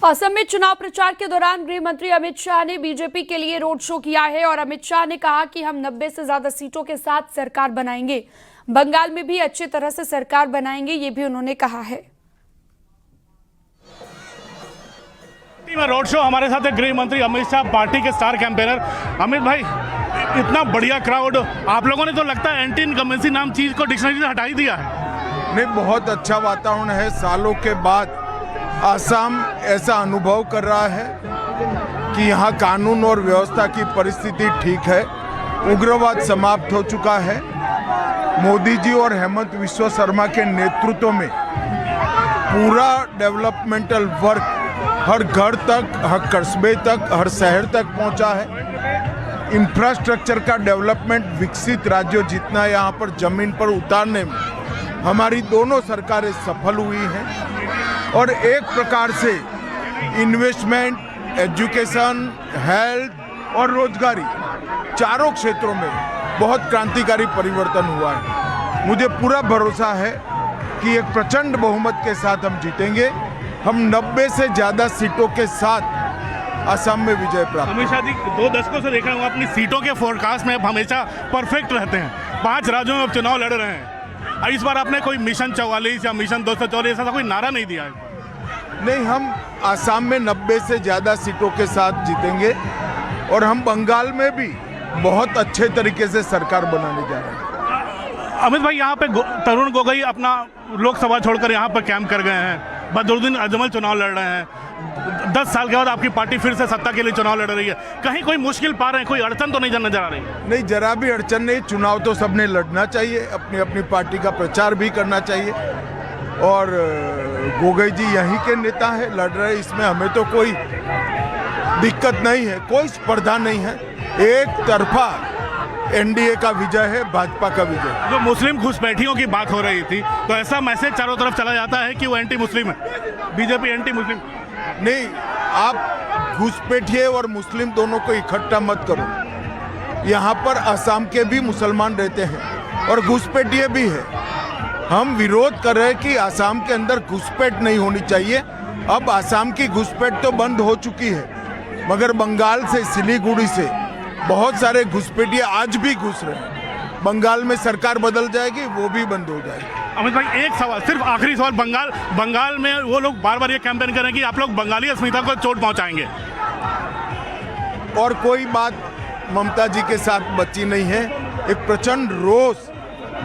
असम में चुनाव प्रचार के दौरान गृह मंत्री अमित शाह ने बीजेपी के लिए रोड शो किया है और अमित शाह ने कहा कि हम 90 से ज्यादा सीटों के साथ सरकार बनाएंगे। बंगाल में भी अच्छी तरह से सरकार बनाएंगे, ये भी उन्होंने कहा है। रोड शो हमारे साथ है गृह मंत्री अमित शाह, पार्टी के स्टार कैंपेनर। अमित भाई, इतना बढ़िया क्राउड, आप लोगों ने तो लगता है एंटी इनकम्बेंसी नाम चीज को डिक्शनरी से हटा ही दिया है। नहीं, बहुत अच्छा वातावरण है। सालों के बाद असम ऐसा अनुभव कर रहा है कि यहाँ कानून और व्यवस्था की परिस्थिति ठीक है, उग्रवाद समाप्त हो चुका है। मोदी जी और हेमंत विश्व शर्मा के नेतृत्व में पूरा डेवलपमेंटल वर्क हर घर तक, हर कस्बे तक, हर शहर तक पहुंचा है। इंफ्रास्ट्रक्चर का डेवलपमेंट विकसित राज्यों जितना यहाँ पर जमीन पर उतारने में हमारी दोनों सरकारें सफल हुई हैं और एक प्रकार से इन्वेस्टमेंट, एजुकेशन, हेल्थ और रोजगारी चारों क्षेत्रों में बहुत क्रांतिकारी परिवर्तन हुआ है। मुझे पूरा भरोसा है कि एक प्रचंड बहुमत के साथ हम जीतेंगे। हम 90 से ज़्यादा सीटों के साथ असम में विजय प्राप्त। अमित शाह जी, 2 दशकों से देख रहे हूँ अपनी सीटों के फोरकास्ट में हमेशा परफेक्ट रहते हैं। 5 राज्यों में अब चुनाव लड़ रहे हैं। इस बार आपने कोई मिशन 44 या मिशन 244 ऐसा कोई नारा नहीं दिया है। नहीं, हम असम में 90 से ज़्यादा सीटों के साथ जीतेंगे और हम बंगाल में भी बहुत अच्छे तरीके से सरकार बनाने जा रहे हैं। अमित भाई, यहाँ पे तरुण गोगोई अपना लोकसभा छोड़कर यहाँ पर कैंप कर गए हैं। बदरुद्दीन अजमल चुनाव लड़ रहे हैं। 10 साल के बाद आपकी पार्टी फिर से सत्ता के लिए चुनाव लड़ रही है। कहीं कोई मुश्किल पा रहे हैं, कोई अड़चन तो नहीं नजर आ रही? नहीं, जरा भी अड़चन नहीं। चुनाव तो सबने लड़ना चाहिए, अपनी अपनी पार्टी का प्रचार भी करना चाहिए और गोगोई जी यहीं के नेता है, लड़ रहे, इसमें हमें तो कोई दिक्कत नहीं है, कोई स्पर्धा नहीं है। एक तरफा एनडीए का विजय है, भाजपा का विजय। जो मुस्लिम घुसपैठियों की बात हो रही थी, तो ऐसा मैसेज चारों तरफ चला जाता है कि वो एंटी मुस्लिम है, बीजेपी एंटी मुस्लिम। नहीं, आप घुसपैठिए और मुस्लिम दोनों को इकट्ठा मत करो। यहाँ पर असम के भी मुसलमान रहते हैं और घुसपैठिए भी है। हम विरोध कर रहे हैं कि असम के अंदर घुसपैठ नहीं होनी चाहिए। अब असम की घुसपैठ तो बंद हो चुकी है, मगर बंगाल से, सिलीगुड़ी से बहुत सारे घुसपैठिए आज भी घुस रहे हैं। बंगाल में सरकार बदल जाएगी, वो भी बंद हो जाएगी। अमित भाई, एक सवाल, सिर्फ आखिरी सवाल। बंगाल में वो लोग बार बार ये कैंपेन करें कि आप लोग बंगाली अस्मिता को चोट पहुंचाएंगे, और कोई बात ममता जी के साथ बची नहीं है। एक प्रचंड रोष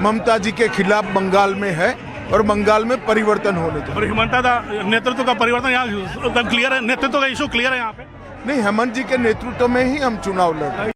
ममता जी के खिलाफ बंगाल में है और बंगाल में परिवर्तन होने चाहिए। और हेमंत नेतृत्व का परिवर्तन यहाँ क्लियर है, नेतृत्व का इशू क्लियर है यहाँ पे। नहीं, हेमंत जी के नेतृत्व में ही हम चुनाव लड़ रहे हैं।